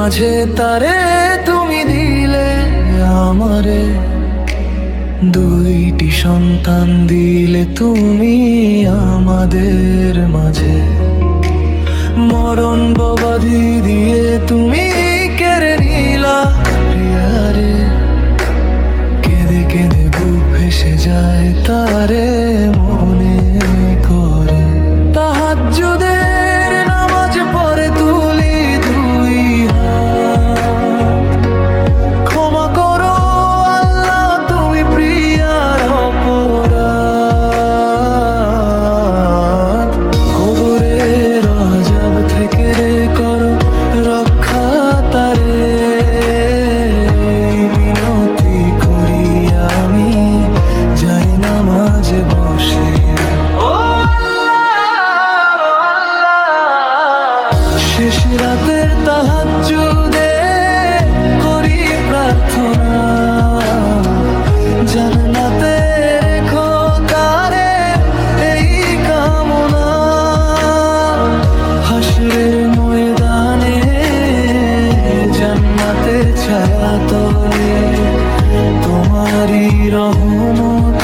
মাঝে তারে তুমি দিলে আমারে, দুইটি সন্তান দিলে তুমি আমাদের মাঝে। মরণ বাবাধি দিয়ে তুমি কেড়ে নিলা প্রিয়ারে, কেঁদে কেঁদে বুক ভেসে যায় তারে মনে করে। তাহাজ্জুদের নামাজ পড়ে তুলি দুই হাত, ক্ষমা করো আল্লাহ তুমি প্রিয়ার অপরাধ। কবরের আযাব থেকে করো রক্ষা তারে, মিনতি করি আমি যাই নামাজে বসে। শেষ রাতের তাহাজ্জুদে করি প্রার্থনা, জান্নাতে রেখো তারে এই কামনা। হাশরের ময়দানে জান্নাতের ছায়া তলে তোমারই রহমত